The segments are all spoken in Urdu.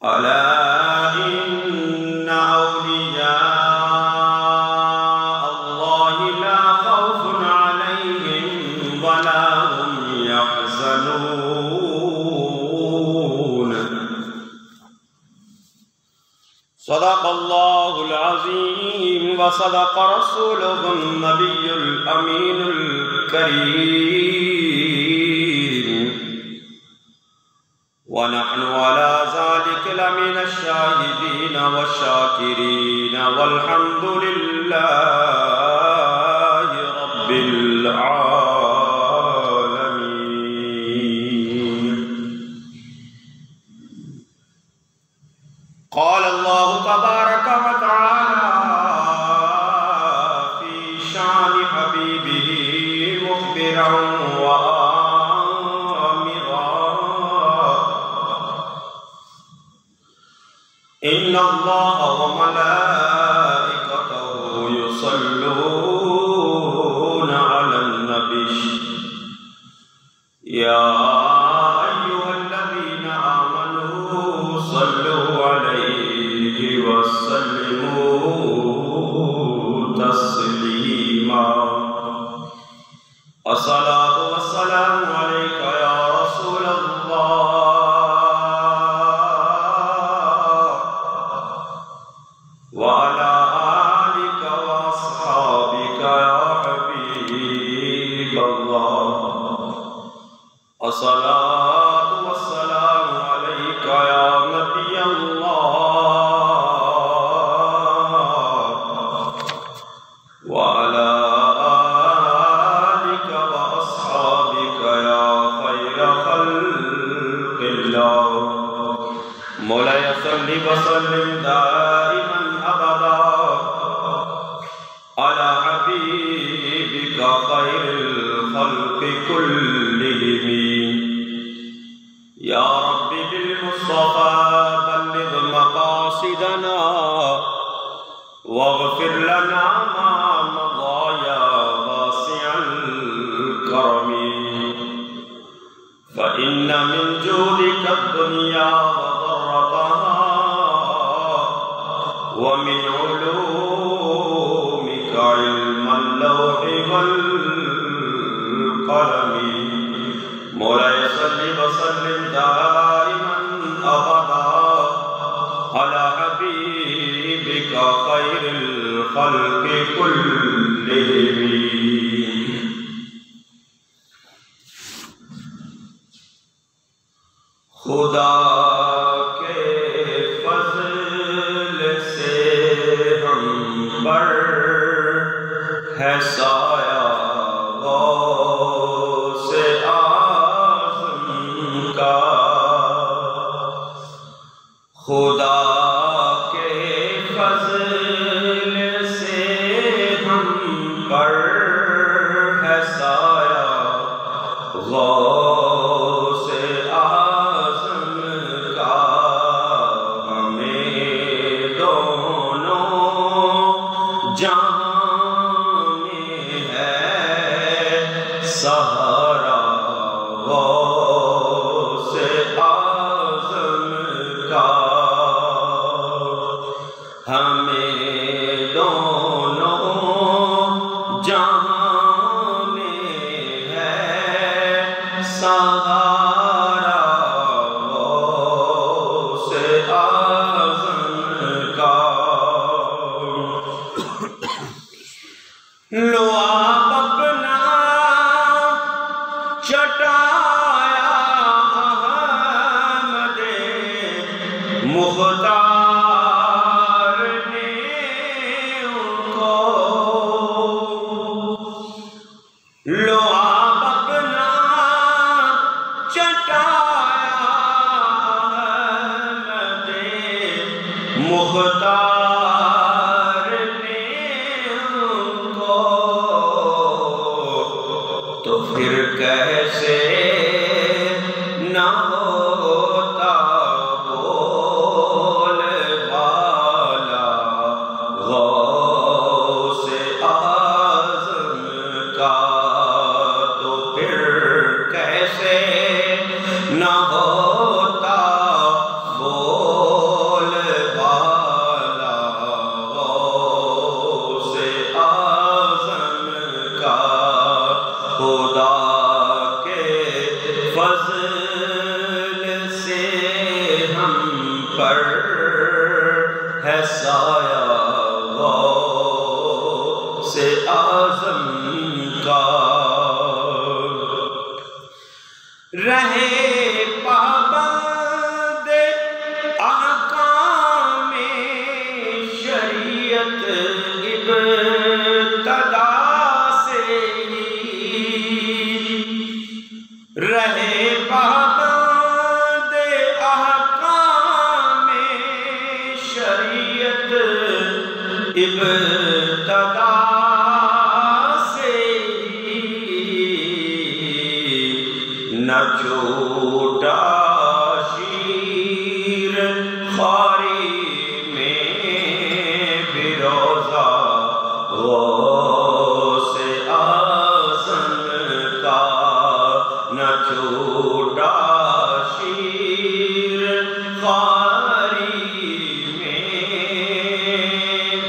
ألا إن أولياء الله لا خوف عليهم ولا هم يحزنون. صدق الله العظيم وصدق رسوله النبي الأمين الكريم، ونحن على ذلك لمن الشاهدين والشاكرين، والحمد لله رب العالمين. قال الله تبارك وتعالى في شان حبيبه مخبرا إن الله وملائكته يصلون على النبي يا أيها الذين آمنوا صلوا عليه وسلموا تسليما. الصلاة والسلام عليك يا رسول الله وعلى آلك وأصحابك يا حبيب الله. الصلاة والسلام عليك يا نبي الله وعلى آلك وأصحابك يا خير خلق الله. مولاي صل وسلم دائما أبدا على حبيبك خير الخلق كلهم. يا رب بالمصطفى بلغ مقاصدنا واغفر لنا ما مضى يا واسع الكرم. فإن من جودك الدنيا وضرتها ومن علومك علم اللوح والقلم. مولاي صل وسلم دائما أبدا على حبيبك خير الخلق كلهم. خدا کے فضل سے ہم پر ہے سایہ غوث اعظم کا. خدا کے فضل سے ہم پر ہے سایہ غوث اعظم کا. ہمیں دونوں جہاں میں ہے سہارا غوث اعظم کا. ہمیں دونوں جہاں میں ہے سہارا غوث اعظم کا. لو آپ اپنا چٹایا احمد مختار نے ان کو. لو آپ اپنا چٹایا احمد مختار نے ان کو، تو پھر کیسے نہ ہوتا بول بالا غوث اعظم کا. تو پھر کیسے نہ ہوتا بول فضل سے ہم پر ہے سایہ غوث اعظم کا، رہے پابند احکام شریعت ابتدا سے ہی، رہے پابند احکام شریعت ابتدا سے ہی، نہ چھوٹا شیر خواری میں بھی روزہ غوث اعظم کا، نہ چھوٹا شیر خواری میں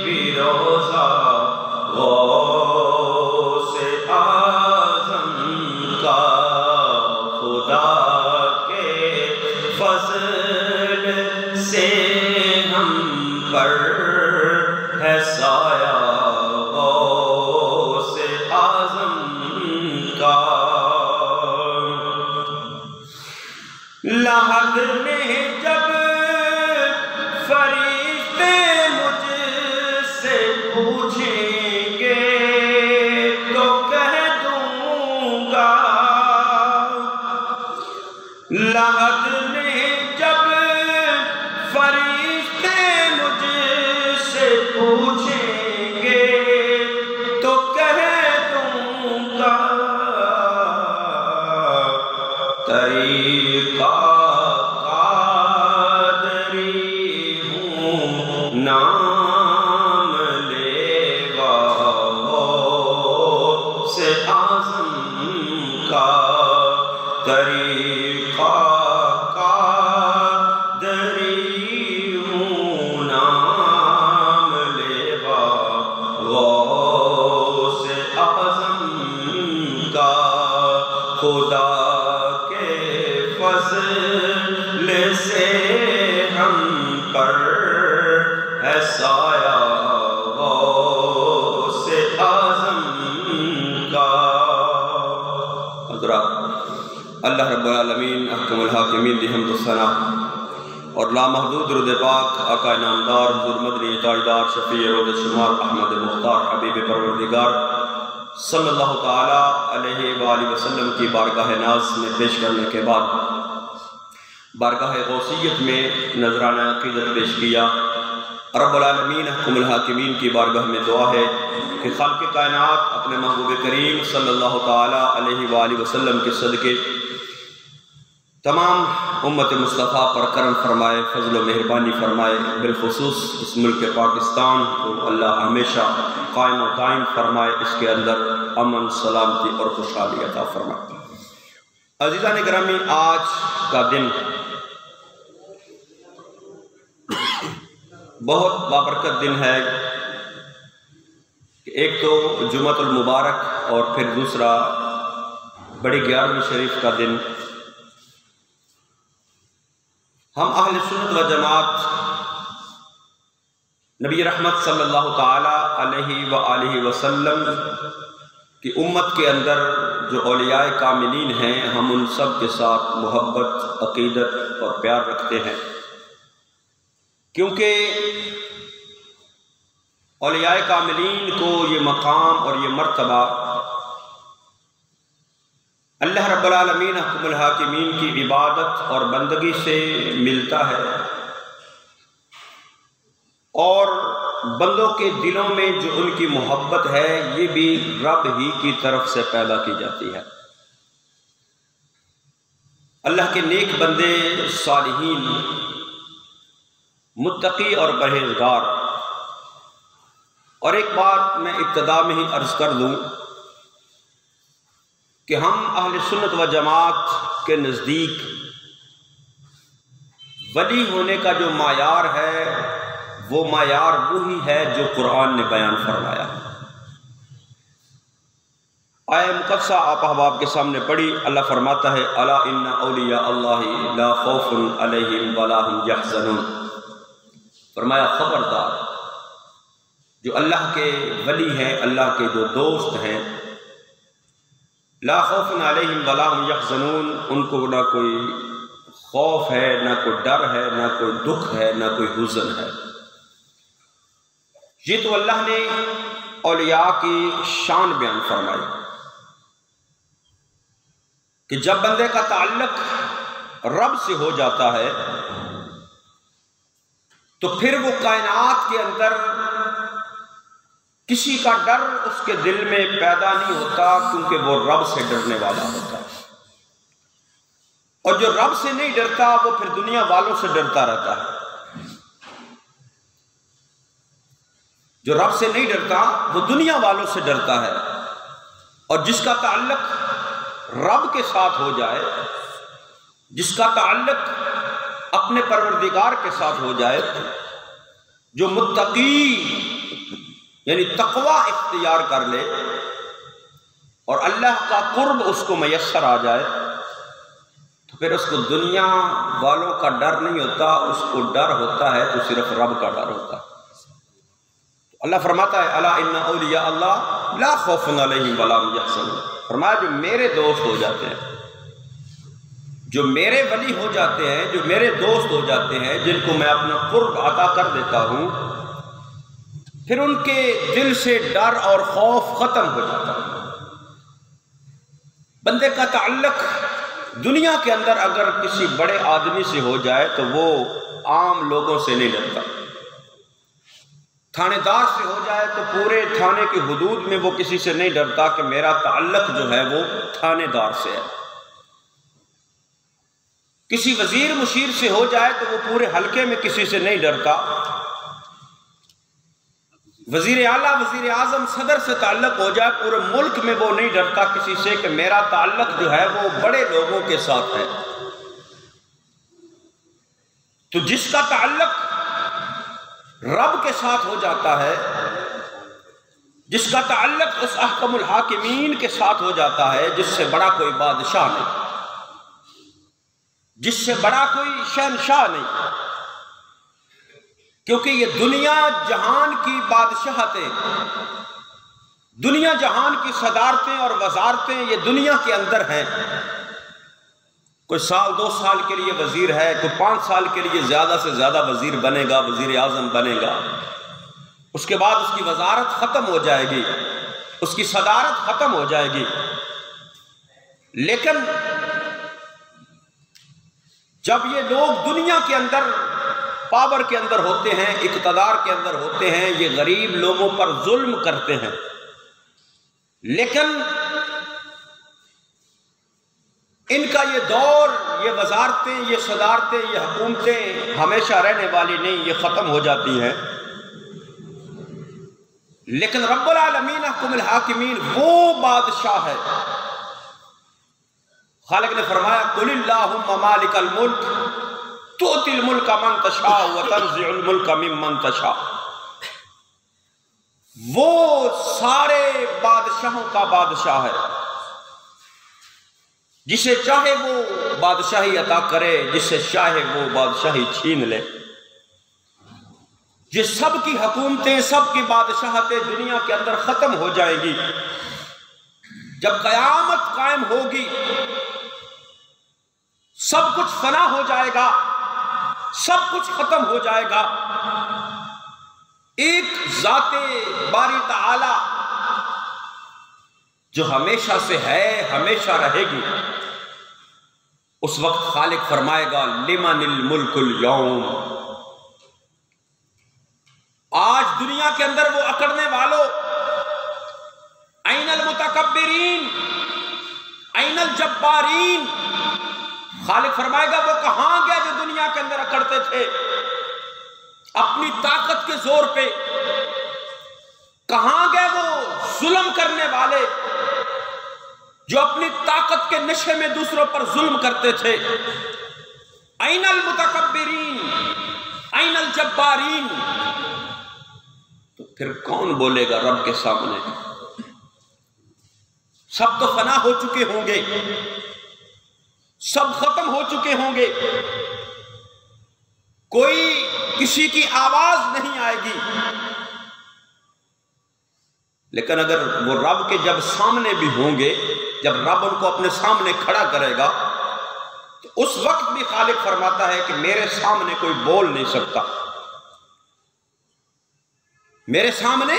بھی روزہ غوث اعظم کا، خدا کے فضل سے ہم پر ہے سایہ غوث اعظم کا، لحد میں جب فرشتے مجھ سے پوچھیں گے تو کہہ دوں گا، لحد میں جب فرشتے مجھ سے پوچھیں گے تو کہہ دوں گا، طریقہ قادری ہوں نام لیوا غوث اعظم کا، طریقہ قادری ہوں نام لیوا غوث اعظم کا، خدا کے فضل سے ہم پر ہے سایہ غوث اعظم کا۔ حضرات، اللہ رب العالمین احکم الحاکمین دی حمد و ثنا اور لامحدود درود پاک آقا نامدار حضور مدنی تاجدار شفیع روز شمار احمد مختار حبیب پروردگار صلی اللہ تعالیٰ علیہ وآلہ وسلم کی بارگاہ ناز میں پیش کرنے کے بعد بارگاہ غوثیت میں نذرانہ عقیدت پیش کیا۔ رب العالمین احکم الحاکمین کی بارگاہ میں دعا ہے کہ خالق کائنات اپنے محبوب کریم صلی اللہ تعالیٰ علیہ وآلہ وسلم کے صدقے تمام امت مصطفیٰ پر کرم فرمائے، فضل و مہربانی فرمائے، بالخصوص اس ملک پاکستان کو اللہ ہمیشہ قائم و دائم فرمائے، اس کے اندر امن، سلامتی اور خوشحالی عطا فرمائے۔ عزیزان گرامی، آج کا دن بہت بابرکت دن ہے، ایک تو جمعۃ المبارک اور پھر دوسرا بڑی 11ویں شریف کا دن۔ ہم اہل سنت و جماعت نبی رحمت صلی اللہ تعالیٰ علیہ وآلہ وسلم کی امت کے اندر جو اولیاء کاملین ہیں، ہم ان سب کے ساتھ محبت، عقیدت اور پیار رکھتے ہیں، کیونکہ اولیاء کاملین کو یہ مقام اور یہ مرتبہ اللہ رب العالمین احکم الحاکمین کی عبادت اور بندگی سے ملتا ہے، اور بندوں کے دلوں میں جو ان کی محبت ہے یہ بھی رب ہی کی طرف سے پیدا کی جاتی ہے۔ اللہ کے نیک بندے، صالحین، متقی اور پرہیزگار۔ اور ایک بات میں ابتدا میں ہی عرض کر دوں کہ ہم اہل سنت و جماعت کے نزدیک ولی ہونے کا جو معیار ہے وہ معیار وہی ہے جو قرآن نے بیان فرمایا، آیہ مقدسہ آپ احباب کے سامنے پڑھی، اللہ فرماتا ہے الا ان اولیاء اللہ لا خوف علیہم ولا هم یحزنون، فرمایا خبردار جو اللہ کے ولی ہیں، اللہ کے جو دوست ہیں، لا خوف علیہم ولا هم یحزنون، ان کو نہ کوئی خوف ہے، نہ کوئی ڈر ہے، نہ کوئی دکھ ہے، نہ کوئی حزن ہے۔ یہ تو اللہ نے اولیاء کی شان بیان فرمائی کہ جب بندے کا تعلق رب سے ہو جاتا ہے تو پھر وہ کائنات کے اندر کسی کا ڈر اس کے دل میں پیدا نہیں ہوتا، کیونکہ وہ رب سے ڈرنے والا ہوتا ہے، اور جو رب سے نہیں ڈرتا وہ پھر دنیا والوں سے ڈرتا رہتا ہے۔ جو رب سے نہیں ڈرتا وہ دنیا والوں سے ڈرتا ہے، اور جس کا تعلق رب کے ساتھ ہو جائے، جس کا تعلق اپنے پروردگار کے ساتھ ہو جائے، جو متقی یعنی تقوی اختیار کر لے اور اللہ کا قرب اس کو میسر آ جائے، تو پھر اس کو دنیا والوں کا ڈر نہیں ہوتا، اس کو ڈر ہوتا ہے تو صرف رب کا ڈر ہوتا ہے۔ اللہ فرماتا ہے الا ان اولیاء اللہ لا خوف علیہم ولا هم یحزنون، فرمایا جو میرے دوست ہو جاتے ہیں، جو میرے ولی ہو جاتے ہیں، جو میرے دوست ہو جاتے ہیں، جن کو میں اپنا قرب عطا کر دیتا ہوں، پھر ان کے دل سے ڈر اور خوف ختم ہو جاتا ہے۔ بندے کا تعلق دنیا کے اندر اگر کسی بڑے آدمی سے ہو جائے تو وہ عام لوگوں سے نہیں ڈرتا، تھانے دار سے ہو جائے تو پورے تھانے کی حدود میں وہ کسی سے نہیں ڈرتا کہ میرا تعلق جو ہے وہ تھانے دار سے ہے۔ کسی وزیر مشیر سے ہو جائے تو وہ پورے حلقے میں کسی سے نہیں ڈرتا۔ وزیر اعلیٰ، وزیر اعظم، صدر سے تعلق ہو جائے پورے ملک میں وہ نہیں ڈرتا کسی سے کہ میرا تعلق جو ہے وہ بڑے لوگوں کے ساتھ ہے۔ تو جس کا تعلق رب کے ساتھ ہو جاتا ہے، جس کا تعلق اس احکم الحاکمین کے ساتھ ہو جاتا ہے، جس سے بڑا کوئی بادشاہ نہیں، جس سے بڑا کوئی شہنشاہ نہیں، کیونکہ یہ دنیا جہان کی بادشاہتیں، دنیا جہان کی صدارتیں اور وزارتیں یہ دنیا کے اندر ہیں۔ کوئی سال 2 سال کے لیے وزیر ہے، کوئی 5 سال کے لیے زیادہ سے زیادہ وزیر بنے گا، وزیر اعظم بنے گا، اس کے بعد اس کی وزارت ختم ہو جائے گی، اس کی صدارت ختم ہو جائے گی۔ لیکن جب یہ لوگ دنیا کے اندر پاور کے اندر ہوتے ہیں، اقتدار کے اندر ہوتے ہیں، یہ غریب لوگوں پر ظلم کرتے ہیں، لیکن ان کا یہ دور، یہ وزارتیں، یہ صدارتیں، یہ حکومتیں ہمیشہ رہنے والی نہیں، یہ ختم ہو جاتی ہیں۔ لیکن رب العالمین احکم الحاکمین وہ بادشاہ ہے۔ خالق نے فرمایا قل اللہم مالک الملک تؤتی الملک من تشاء وتنزع الملک ممن تشاء، وہ سارے بادشاہوں کا بادشاہ ہے، جسے چاہے وہ بادشاہی عطا کرے، جسے چاہے وہ بادشاہی چھین لے۔ یہ سب کی حکومتیں، سب کی بادشاہتیں دنیا کے اندر ختم ہو جائیں گی۔ جب قیامت قائم ہوگی سب کچھ فنا ہو جائے گا، سب کچھ ختم ہو جائے گا، ایک ذات باری تعالی جو ہمیشہ سے ہے، ہمیشہ رہے گی، اس وقت خالق فرمائے گا لمن الملک اليوم، آج دنیا کے اندر وہ اکڑنے والوں، این المتکبرین، این الجبارین، خالق فرمائے گا وہ کہاں گئے جو دنیا کے اندر اکڑتے تھے اپنی طاقت کے زور پہ، کہاں گئے وہ ظلم کرنے والے جو اپنی طاقت کے نشے میں دوسروں پر ظلم کرتے تھے؟ این المتکبرین، این الجبارین۔ تو پھر کون بولے گا رب کے سامنے؟ سب تو فنا ہو چکے ہوں گے، سب ختم ہو چکے ہوں گے، کوئی کسی کی آواز نہیں آئے گی، لیکن اگر وہ رب کے جب سامنے بھی ہوں گے، جب رب ان کو اپنے سامنے کھڑا کرے گا تو اس وقت بھی خالق فرماتا ہے کہ میرے سامنے کوئی بول نہیں سکتا، میرے سامنے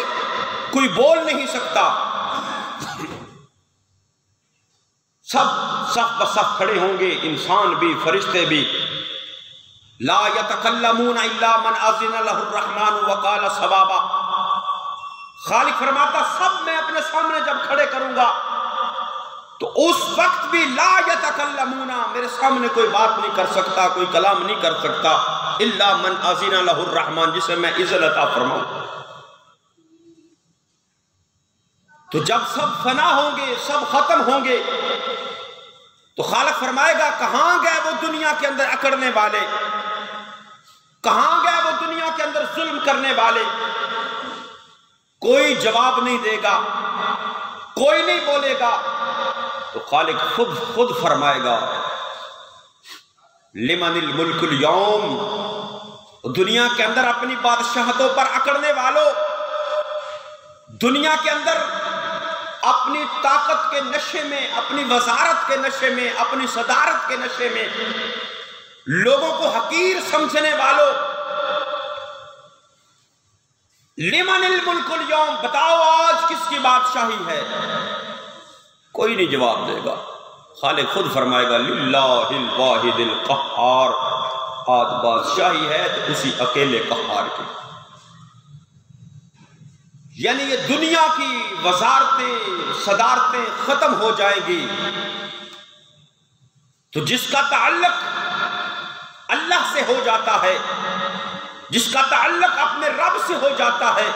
کوئی بول نہیں سکتا، سب صف بصف کھڑے ہوں گے، انسان بھی فرشتے بھی، لا یتکلمون الا من اذن له الرحمن وقال صوابا۔ خالق فرماتا سب میں اپنے سامنے جب کھڑے کروں گا تو اس وقت بھی لا یتکلمون، میرے سامنے کوئی بات نہیں کر سکتا، کوئی کلام نہیں کر سکتا، الا من اذن له الرحمن، جسے میں اذن عطا فرماؤں۔ تو جب سب فنا ہوں گے، سب ختم ہوں گے، تو خالق فرمائے گا کہاں گئے وہ دنیا کے اندر اکڑنے والے، کہاں گئے وہ دنیا کے اندر ظلم کرنے والے؟ کوئی جواب نہیں دے گا، کوئی نہیں بولے گا، تو خالق خود فرمائے گا لمن الملک اليوم، دنیا کے اندر اپنی بادشاہتوں پر اکڑنے والوں، دنیا کے اندر اپنی طاقت کے نشے میں، اپنی وزارت کے نشے میں، اپنی صدارت کے نشے میں لوگوں کو حقیر سمجھنے والوں، لمن الملک اليوم، بتاؤ آج کس کی بادشاہی ہے؟ کوئی نہیں جواب دے گا، خالق خود فرمائے گا للہ الواحد القہار، آج بادشاہی ہے تو اسی اکیلے قہار کی، یعنی یہ دنیا کی وزارتیں صدارتیں ختم ہو جائیں گی، تو جس کا تعلق اللہ سے ہو جاتا ہے، جس کا تعلق اپنے رب سے ہو جاتا ہے،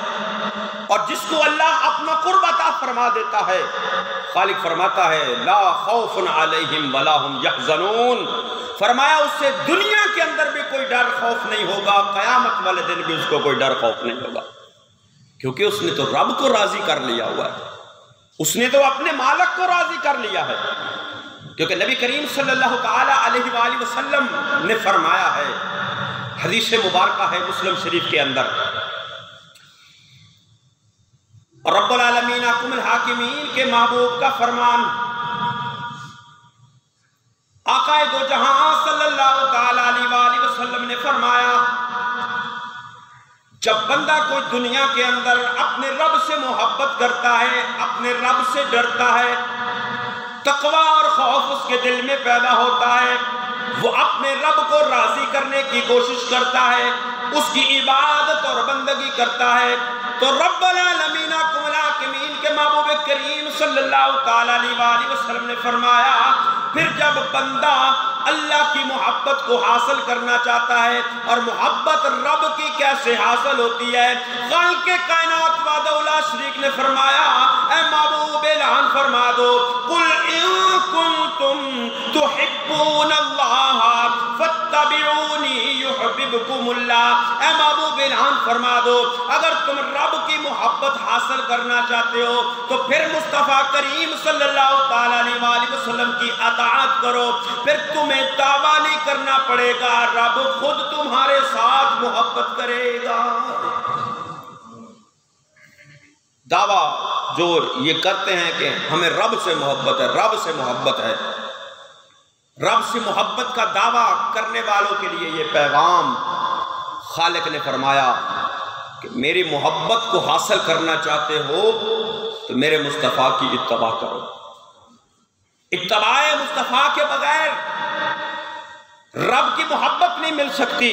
اور جس کو اللہ اپنا قرب عطا فرما دیتا ہے، خالق فرماتا ہے لا خوف علیہم ولا ہم یحزنون، فرمایا اس سے دنیا کے اندر بھی کوئی ڈر خوف نہیں ہوگا، قیامت والے دن بھی اس کو کوئی ڈر خوف نہیں ہوگا، کیونکہ اس نے تو رب کو راضی کر لیا ہوا ہے، اس نے تو اپنے مالک کو راضی کر لیا ہے، کیونکہ نبی کریم صلی اللہ تعالی علیہ وآلہ وسلم نے فرمایا ہے، حدیث مبارکہ ہے مسلم شریف کے اندر، رب العالمین حکم الحاکمین کے محبوب کا فرمان، آقا دو جہاں صلی اللہ تعالی علیہ وآلہ وسلم نے فرمایا جب بندہ کوئی دنیا کے اندر اپنے رب سے محبت کرتا ہے، اپنے رب سے ڈرتا ہے، تقوی اور خوف اس کے دل میں پیدا ہوتا ہے، وہ اپنے رب کو راضی کرنے کی کوشش کرتا ہے، اس کی عبادت اور بندگی کرتا ہے، تو رب العالمین کے محبوب کریم صلی اللہ تعالی علیہ وآلہ وسلم نے فرمایا پھر جب بندہ اللہ کی محبت کو حاصل کرنا چاہتا ہے، اور محبت رب کی کیسے حاصل ہوتی ہے، خالق کائنات وحدہ لا شریک نے فرمایا اے محبوب اعلان فرما دو قل ان کنتم تحبون اللہ فاتبعونی یحببکم اللہ، اے محبوب اعلان فرما دو اگر تم رب کی محبت حاصل کرنا چاہتے ہو تو پھر مصطفیٰ کریم صلی اللہ تعالی علیہ وآلہ وسلم کی اطاعت کرو، پھر تمہیں دعویٰ نہیں کرنا پڑے گا، رب خود تمہارے ساتھ محبت کرے گا۔ دعویٰ جو یہ کرتے ہیں کہ ہمیں رب سے محبت ہے، رب سے محبت ہے، رب سے محبت کا دعویٰ کرنے والوں کے لیے یہ پیغام خالق نے فرمایا کہ میری محبت کو حاصل کرنا چاہتے ہو تو میرے مصطفیٰ کی اتباع کرو، اتباع مصطفیٰ کے بغیر رب کی محبت نہیں مل سکتی،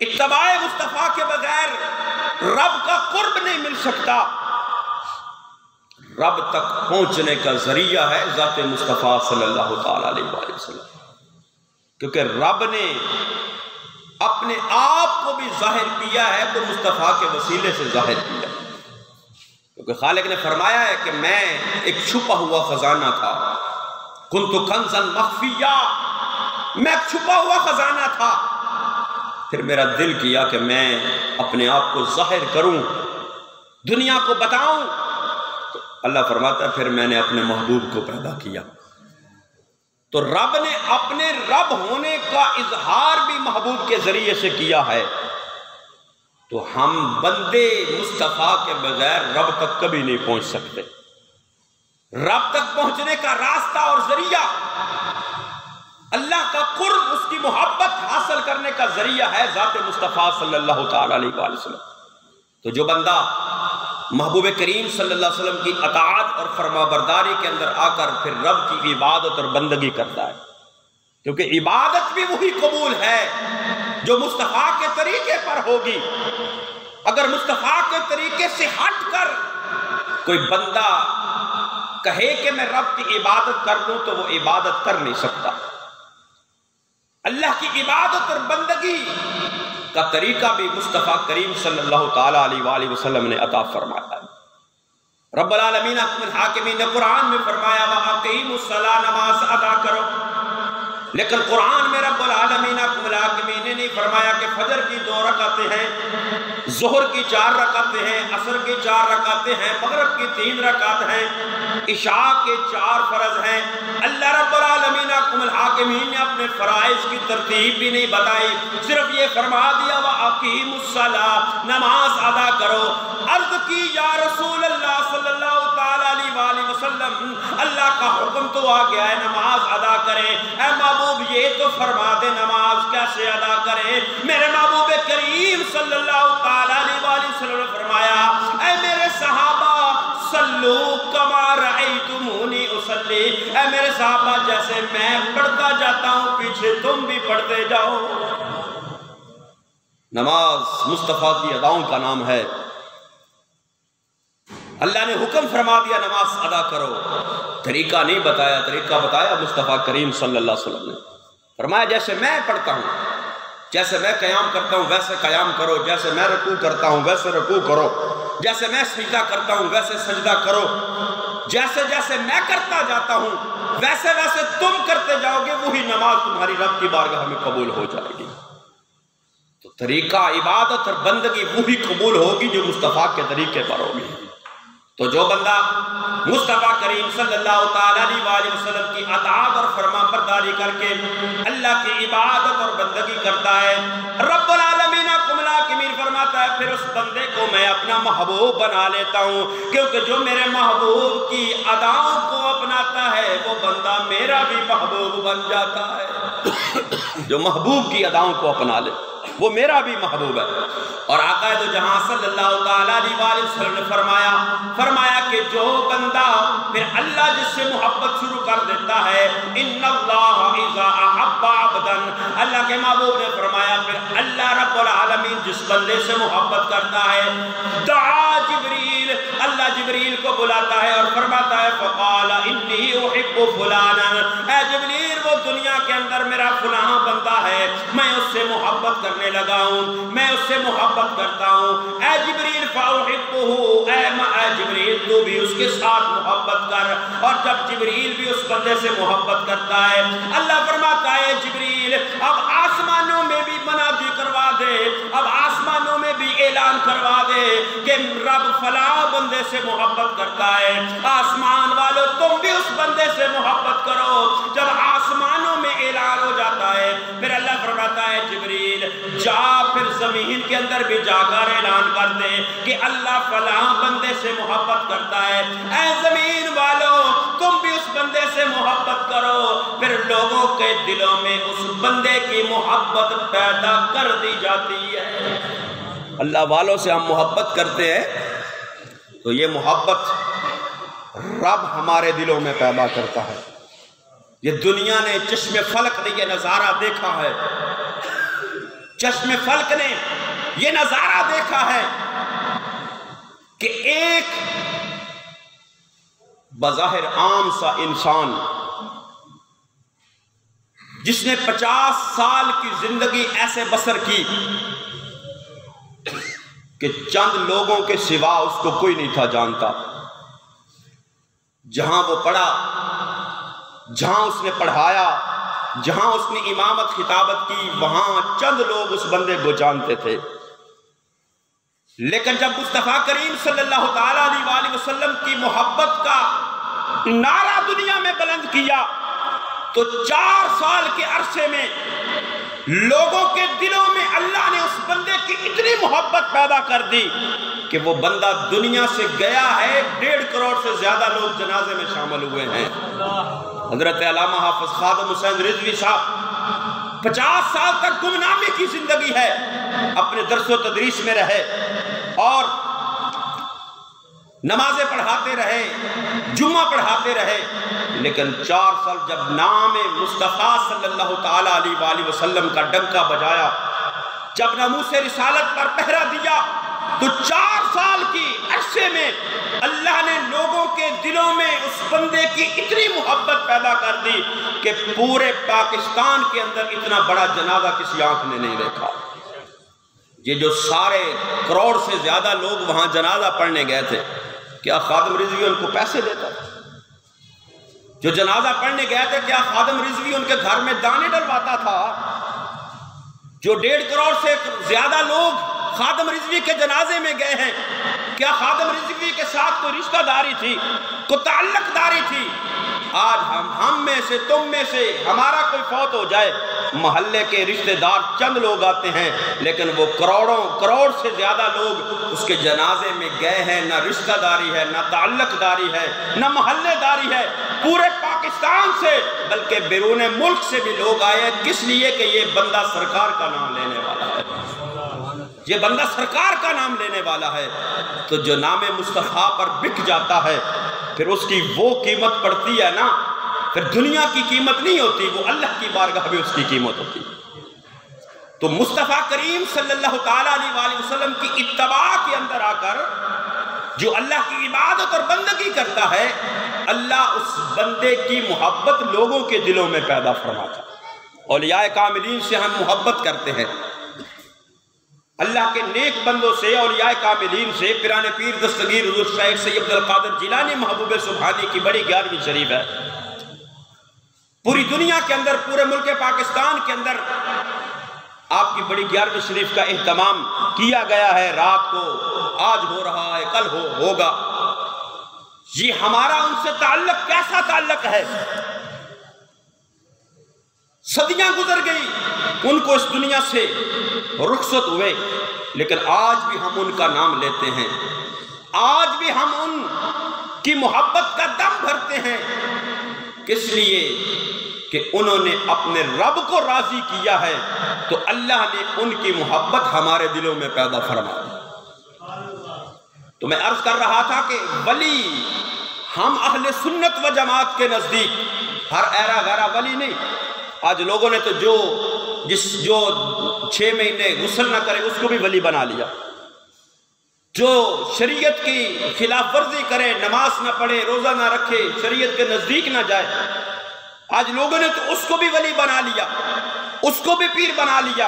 اتباع مصطفیٰ کے بغیر رب کا قرب نہیں مل سکتا، رب تک پہنچنے کا ذریعہ ہے ذات مصطفیٰ صلی اللہ تعالی علیہ وآلہ وسلم، کیونکہ رب نے اپنے آپ کو بھی ظاہر کیا ہے تو مصطفیٰ کے وسیلے سے ظاہر کیا، کیونکہ خالق نے فرمایا ہے کہ میں ایک چھپا ہوا خزانہ تھا، کنت کنزا مخفیا، میں ایک چھپا ہوا خزانہ تھا، پھر میرا دل کیا کہ میں اپنے آپ کو ظاہر کروں، دنیا کو بتاؤں، تو اللہ فرماتا ہے پھر میں نے اپنے محبوب کو پیدا کیا۔ تو رب نے اپنے رب ہونے کا اظہار بھی محبوب کے ذریعے سے کیا ہے، تو ہم بندے مصطفیٰ کے بغیر رب تک کبھی نہیں پہنچ سکتے۔ رب تک پہنچنے کا راستہ اور ذریعہ، اللہ کا قرب، اس کی محبت حاصل کرنے کا ذریعہ ہے ذات مصطفیٰ صلی اللہ تعالی علیہ وآلہ وسلم۔ تو جو بندہ محبوب کریم صلی اللہ علیہ وسلم کی اطاعت اور فرما برداری کے اندر آ کر پھر رب کی عبادت اور بندگی کرتا ہے، کیونکہ عبادت بھی وہی قبول ہے جو مصطفیٰ کے طریقے پر ہوگی۔ اگر مصطفیٰ کے طریقے سے ہٹ کر کوئی بندہ کہے کہ میں رب کی عبادت کر لوں تو وہ عبادت کر نہیں سکتا۔ اللہ کی عبادت اور بندگی کا طریقہ بھی مصطفیٰ کریم صلی اللہ تعالیٰ علیہ وآلہ وسلم نے عطا فرمایا ہے۔ رب العالمین احکم الحاکمین نے قرآن میں فرمایا وَأَقِیمُوا الصَّلَاةَ، نماز ادا کرو، لیکن قرآن میں رب العالمین احکم الحاکمین نے نہیں فرمایا کہ فجر کی 2 رکعتیں ہیں، ظہر کی 4 رکعتیں ہیں، عصر کی 4 رکعتیں ہیں، مغرب کی 3 رکعت ہیں، عشاء کے 4 فرض ہیں۔ اللہ رب العالمین احکم الحاکمین نے اپنے فرائض کی ترتیب بھی نہیں بتائی، صرف یہ فرما دیا وَأَقِیمُوا الصَّلَاةَ، نماز ادا کرو۔ عرض کی یا رسول اللہ صلی اللہ تعالیٰ علیہ وآلہ وسلم، اللہ کا حکم تو آ گیا ہے نماز ادا کریں، اے محبوب یہ تو فرما دے نماز کیسے ادا کریں۔ میرے محبوب کریم صلی اللہ تعالیٰ علیہ وآلہ وسلم نے فرمایا اے میرے صحابہ صلو کما رأیتمونی اصلی، اے میرے صحابہ جیسے میں پڑھتا جاتا ہوں پیچھے تم بھی پڑھتے جاؤ۔ نماز مصطفیٰ کی اداؤں کا نام ہے۔ اللہ نے حکم فرما دیا نماز ادا کرو، طریقہ نہیں بتایا، طریقہ بتایا مصطفیٰ کریم صلی اللہ علیہ وسلم نے۔ فرمایا جیسے میں پڑھتا ہوں، جیسے میں قیام کرتا ہوں ویسے قیام کرو، جیسے میں رکوع کرتا ہوں ویسے رکوع کرو، جیسے میں سجدہ کرتا ہوں ویسے سجدہ کرو، جیسے جیسے میں کرتا جاتا ہوں ویسے ویسے تم کرتے جاؤ گے، وہی نماز تمہاری رب کی بارگاہ میں قبول ہو جائے گی۔ تو طریقہ عبادت اور بندگی وہی قبول ہوگی جو مصطفیٰ کے طریقے پر ہوگی۔ تو جو بندہ مصطفیٰ کریم صلی اللہ تعالیٰ علیہ وآلہ وسلم کی اطاعت اور فرما برداری کر کے اللہ کی عبادت اور بندگی کرتا ہے، رب العالمین فرماتا ہے پھر اس بندے کو میں اپنا محبوب بنا لیتا ہوں، کیونکہ جو میرے محبوب کی اداؤں کو اپناتا ہے وہ بندہ میرا بھی محبوب بن جاتا ہے۔ جو محبوب کی اداؤں کو اپنا لے وہ میرا بھی محبوب ہے۔ اور آقا دو جہاں صلی اللہ تعالیٰ علیہ وآلہ وسلم نے فرمایا کہ جو بندہ پھر اللہ جس سے محبت شروع کر دیتا ہے، ان اللہ اذا احب عبدا، اللہ کے محبوب نے فرمایا پھر اللہ رب العالمین جس بندے سے محبت کرتا ہے، دعا جبریل، اللہ جبریل کو بلاتا ہے اور فرماتا ہے فقال انی احب فلانا، اے جبریل وہ دنیا کے اندر میرا فلاں بندہ ہے، میں اس سے محبت کرنے لگا ہوں، میں اس سے محبت کرتا ہوں، اے جبریل فاحبہ، اے جبریل تو بھی اس کے ساتھ محبت کر۔ اور جب جبریل بھی اس بندے سے محبت کرتا ہے، اللہ فرماتا ہے جبریل اب آسمانوں میں بھی منادی کروا دے، اب آسمانوں میں بھی اعلان کروا دے کہ رب فلاں بندے سے محبت کرتا ہے، آسمان والوں تم بھی اس بندے سے محبت کرو۔ جب آسمانوں میں اعلان ہو جاتا ہے پھر اللہ فرماتا ہے جبریل جا پھر زمین کے اندر بھی جا کر اعلان کر دے کہ اللہ فلاں بندے سے محبت کرتا ہے، اے زمین والوں تم بھی اس بندے سے محبت کرو۔ پھر لوگوں کے دلوں میں اس بندے کی محبت پیدا کر دی جاتی ہے۔ اللہ والوں سے ہم محبت کرتے ہیں تو یہ محبت رب ہمارے دلوں میں پیدا کرتا ہے۔ یہ دنیا نے چشم فلک نے یہ نظارہ دیکھا ہے، چشم فلک نے یہ نظارہ دیکھا ہے کہ ایک بظاہر عام سا انسان جس نے 50 سال کی زندگی ایسے بسر کی کہ چند لوگوں کے سوا اس کو کوئی نہیں تھا جانتا، جہاں وہ پڑھا، جہاں اس نے پڑھایا، جہاں اس نے امامت خطابت کی، وہاں چند لوگ اس بندے کو جانتے تھے۔ لیکن جب مصطفیٰ کریم صلی اللہ تعالیٰ علیہ وآلہ وسلم کی محبت کا نعرہ دنیا میں بلند کیا تو 4 سال کے عرصے میں لوگوں کے دلوں میں اللہ نے اس بندے کی اتنی محبت پیدا کر دی کہ وہ بندہ دنیا سے گیا ہے، 1.5 کروڑ سے زیادہ لوگ جنازے میں شامل ہوئے ہیں۔ حضرت علامہ حافظ خادم حسین رضوی صاحب 50 سال تک گمنامی کی زندگی ہے، اپنے درس و تدریس میں رہے اور نمازیں پڑھاتے رہے، جمعہ پڑھاتے رہے، لیکن 4 سال جب نام مصطفیٰ صلی اللہ تعالیٰ علیہ وآلہ وسلم کا ڈنکا بجایا، جب ناموس رسالت پر پہرا دیا، تو 4 سال کی عرصے میں اللہ نے لوگوں کے دلوں میں اس بندے کی اتنی محبت پیدا کر دی کہ پورے پاکستان کے اندر اتنا بڑا جنازہ کسی آنکھ نے نہیں دیکھا۔ یہ جو سارے کروڑ سے زیادہ لوگ وہاں جنازہ پڑھنے گئے تھے، کیا خادم رضوی ان کو پیسے دیتا؟ جو جنازہ پڑھنے گئے تھے، کیا خادم رضوی ان کے گھر میں دانے ڈلواتا تھا؟ جو 1.5 کروڑ سے زیادہ لوگ خادم رضوی کے جنازے میں گئے ہیں، کیا خادم رضوی کے ساتھ کوئی رشتہ داری تھی، کوئی تعلق داری تھی؟ آج ہم میں سے، تم میں سے ہمارا کوئی فوت ہو جائے، محلے کے رشتہ دار چند لوگ آتے ہیں، لیکن وہ کروڑ سے زیادہ لوگ اس کے جنازے میں گئے ہیں۔ نہ رشتہ داری ہے، نہ تعلق داری ہے، نہ محلے داری ہے، پورے پاکستان سے بلکہ بیرون ملک سے بھی لوگ آئے، کس لیے کہ یہ بندہ سرکار کا نام لینے والا ہے، یہ بندہ سرکار کا نام لینے والا ہے۔ تو جو نام مصطفیٰ پر بک جاتا ہے پھر اس کی وہ قیمت پڑتی ہے نا، پھر دنیا کی قیمت نہیں ہوتی، وہ اللہ کی بارگاہ میں اس کی قیمت ہوتی۔ تو مصطفیٰ کریم صلی اللہ تعالیٰ علیہ وآلہ وسلم کی اتباع کے اندر آ کر جو اللہ کی عبادت اور بندگی کرتا ہے، اللہ اس بندے کی محبت لوگوں کے دلوں میں پیدا فرماتا ہے۔ اولیاء کاملین سے ہم محبت کرتے ہیں، اللہ کے نیک بندوں سے، اولیاء کاملین سے۔ پیران پیر دستگیر حضور شیخ سید عبد القادر جیلانی محبوب سبحانی کی بڑی 11ویں شریف ہے۔ پوری دنیا کے اندر، پورے ملک پاکستان کے اندر آپ کی بڑی 11ویں شریف کا اہتمام کیا گیا ہے۔ رات کو آج ہو رہا ہے، کل ہوگا۔ یہ ہمارا ان سے تعلق کیسا تعلق ہے؟ صدیاں گزر گئی، ان کو اس دنیا سے رخصت ہوئے، لیکن آج بھی ہم ان کا نام لیتے ہیں، آج بھی ہم ان کی محبت کا دم بھرتے ہیں۔ کس لیے کہ انہوں نے اپنے رب کو راضی کیا ہے، تو اللہ نے ان کی محبت ہمارے دلوں میں پیدا فرما دی۔ تو میں عرض کر رہا تھا کہ ولی، ہم اہل سنت و جماعت کے نزدیک ہر ایرا غیرہ ولی نہیں۔ آج لوگوں نے تو جو 6 مہینے غسل نہ کرے اس کو بھی ولی بنا لیا، جو شریعت کی خلاف ورزی کرے، نماز نہ پڑھے، روزہ نہ رکھے، شریعت کے نزدیک نہ جائے، آج لوگوں نے تو اس کو بھی ولی بنا لیا، اس کو بھی پیر بنا لیا۔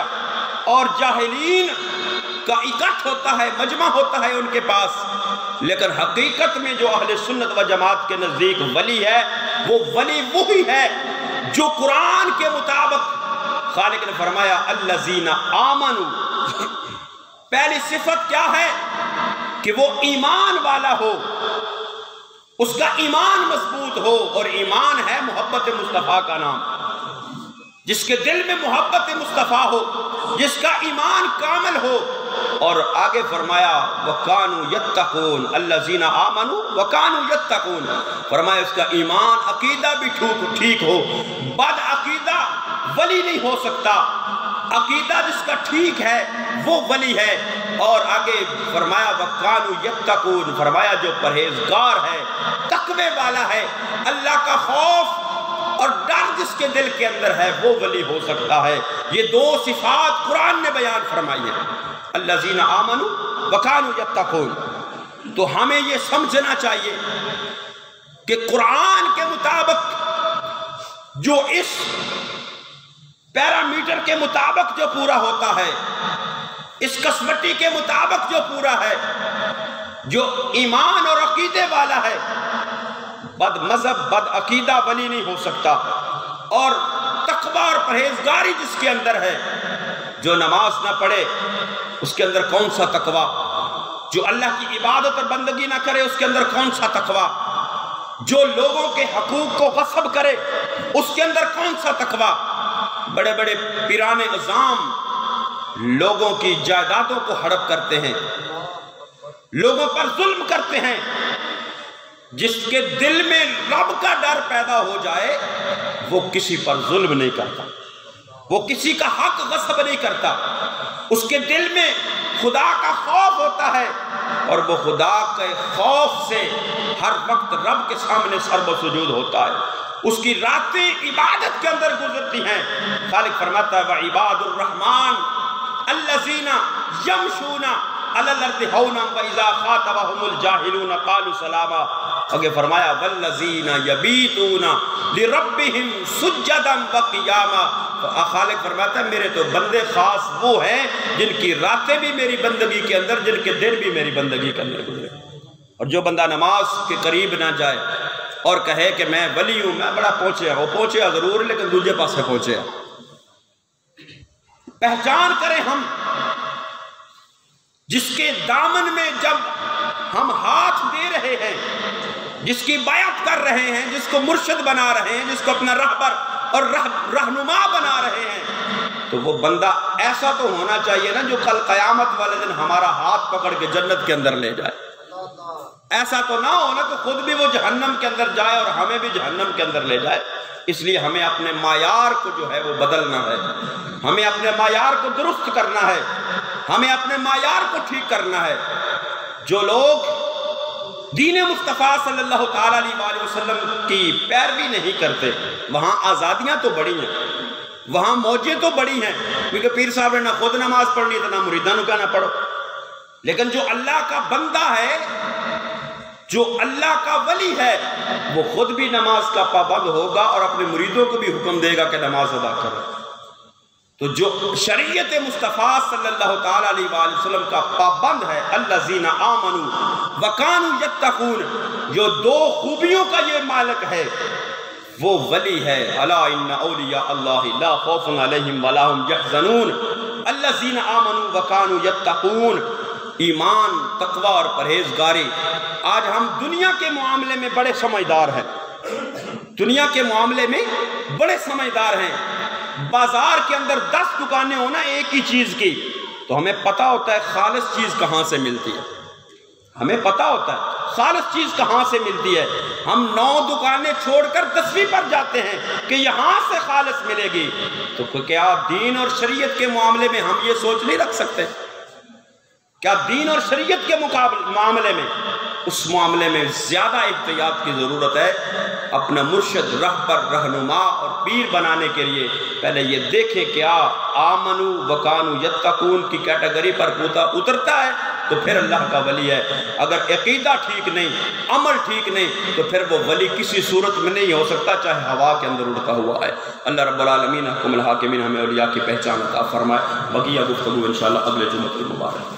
اور جاہلین کا اکٹھ ہوتا ہے، مجمع ہوتا ہے ان کے پاس، لیکن حقیقت میں جو اہل سنت و جماعت کے نزدیک ولی ہے، وہ ولی وہی ہے جو قرآن کے مطابق خالق نے فرمایا الذین آمنوا۔ پہلی صفت کیا ہے؟ کہ وہ ایمان والا ہو، اس کا ایمان مضبوط ہو، اور ایمان ہے محبت مصطفیٰ کا نام۔ جس کے دل میں محبت مصطفیٰ ہو، جس کا ایمان کامل ہو، اور آگے فرمایا وَكَانُوا يَتَّقُونَ الَّذِينَ آمَنُوا وَكَانُوا يَتَّقُونَ، فرمایا اس کا ایمان عقیدہ بھی ٹھیک ہو۔ بد عقیدہ ولی نہیں ہو سکتا، عقیدہ جس کا ٹھیک ہے وہ ولی ہے۔ اور آگے فرمایا وَكَانُوا يَتَّقُونَ، فرمایا جو پرہیزگار ہے، تقوی والا ہے، اللہ کا خوف اور ڈر جس کے دل کے اندر ہے، وہ ولی ہو سکتا ہے۔ یہ 2 صفات قرآن نے بیان فرمائی ہیں، الذین آمنوا وکانوا یتقون۔ تو ہمیں یہ سمجھنا چاہیے کہ قرآن کے مطابق جو اس پیرامیٹر کے مطابق جو پورا ہوتا ہے، اس قسمتی کے مطابق جو پورا ہے، جو ایمان اور عقیدے والا ہے، بد مذہب بد عقیدہ ولی نہیں ہو سکتا۔ اور تقوی اور پرہیزگاری جس کے اندر ہے، جو نماز نہ پڑھے اس کے اندر کون سا تقوی، جو اللہ کی عبادت اور بندگی نہ کرے اس کے اندر کون سا تقویٰ؟ جو لوگوں کے حقوق کو غصب کرے اس کے اندر کون سا تقویٰ؟ بڑے بڑے پیران اعظام لوگوں کی جائیدادوں کو ہڑپ کرتے ہیں، لوگوں پر ظلم کرتے ہیں۔ جس کے دل میں رب کا ڈر پیدا ہو جائے وہ کسی پر ظلم نہیں کرتا، وہ کسی کا حق غصب نہیں کرتا، اس کے دل میں خدا کا خوف ہوتا ہے اور وہ خدا کے خوف سے ہر وقت رب کے سامنے سر بسجود ہوتا ہے، اس کی راتیں عبادت کے اندر گزرتی ہیں۔ خالق فرماتا ہے وَعِبَادُ الرَّحْمَانِ الَّذِينَ يَمْشُونَ عَلَى الْأَرْضِ هَوْنًا وَإِذَا خَاطَبَهُمُ الْجَاهِلُونَ قَالُوا سَلَامًا۔ آگے فرمایا وَالَّذِينَ يَبِيتُونَ لِرَبِّهِمْ سُجَّدًا وَقِيَامًا۔ خالق فرماتا ہے میرے تو بندے خاص وہ ہیں جن کی راتیں بھی میری بندگی کے اندر، جن کے دن بھی میری بندگی کے اندر گزرے۔ اور جو بندہ نماز کے قریب نہ جائے اور کہے کہ میں ولی ہوں، میں بڑا پہنچے ہوں، وہ پہنچے ضرور لیکن دوسرے پاس سے پہنچے۔ پہچان کریں ہم جس کے دامن میں جب ہم ہاتھ دے رہے ہیں، جس کی بیعت کر رہے ہیں، جس کو مرشد بنا رہے ہیں، جس کو اپنا رہبر اور رہنما بنا رہے ہیں، تو وہ بندہ ایسا تو ہونا چاہیے نا جو کل قیامت والے دن ہمارا ہاتھ پکڑ کے جنت کے اندر لے جائے۔ ایسا تو نہ ہو نا کہ خود بھی وہ جہنم کے اندر جائے اور ہمیں بھی جہنم کے اندر لے جائے۔ اس لیے ہمیں اپنے معیار کو جو ہے وہ بدلنا ہے، ہمیں اپنے معیار کو درست کرنا ہے، ہمیں اپنے معیار کو ٹھیک کرنا ہے۔ جو لوگ دین مصطفیٰ صلی اللہ تعالیٰ علیہ وسلم کی پیروی نہیں کرتے، وہاں آزادیاں تو بڑی ہیں، وہاں موجیں تو بڑی ہیں، کیونکہ پیر صاحب نے نہ خود نماز پڑھنی تو نہ مریداں کا نہ پڑھو۔ لیکن جو اللہ کا بندہ ہے، جو اللہ کا ولی ہے، وہ خود بھی نماز کا پابند ہوگا اور اپنے مریدوں کو بھی حکم دے گا کہ نماز ادا کرو۔ تو جو شریعت مصطفیٰ صلی اللہ تعالیٰ علیہ وآلہ وسلم کا پابند ہے، الذین آمنوا وکانوا یتقون، جو دو خوبیوں کا یہ مالک ہے وہ ولی ہے۔ الا ان اولیاء اللہ لا خوف علیہم ولا هم یحزنون الذین آمنوا وکانوا یتقون۔ ایمان، تقوی اور پرہیزگاری۔ آج ہم دنیا کے معاملے میں بڑے سمجھدار ہیں، دنیا کے معاملے میں بڑے سمجھدار ہیں۔ بازار کے اندر 10 دکانیں ہونا ایک ہی چیز کی تو ہمیں پتہ ہوتا ہے خالص چیز کہاں سے ملتی ہے، ہمیں پتہ ہوتا ہے خالص چیز کہاں سے ملتی ہے۔ ہم 9 دکانیں چھوڑ کر 10ویں پر جاتے ہیں کہ یہاں سے خالص ملے گی۔ تو کیا دین اور شریعت کے معاملے میں ہم یہ سوچ نہیں رکھ سکتے؟ کیا دین اور شریعت کے معاملے میں، اس معاملے میں زیادہ احتیاط کی ضرورت ہے۔ اپنا مرشد، رہبر، رہنما اور پیر بنانے کے لیے پہلے یہ دیکھیں کیا آمنو وکانو یتقون کی کیٹیگری پر اترتا ہے تو پھر اللہ کا ولی ہے۔ اگر عقیدہ ٹھیک نہیں، عمل ٹھیک نہیں، تو پھر وہ ولی کسی صورت میں نہیں ہو سکتا، چاہے ہوا کے اندر اڑتا ہوا ہے۔ اللہ رب العالمین حکم الحاکمین ہمیں اولیاء کی پہچان عطا فرمائے۔ بقیہ گفتگو انشاءاللہ اگلے جمعہ کے مبارک۔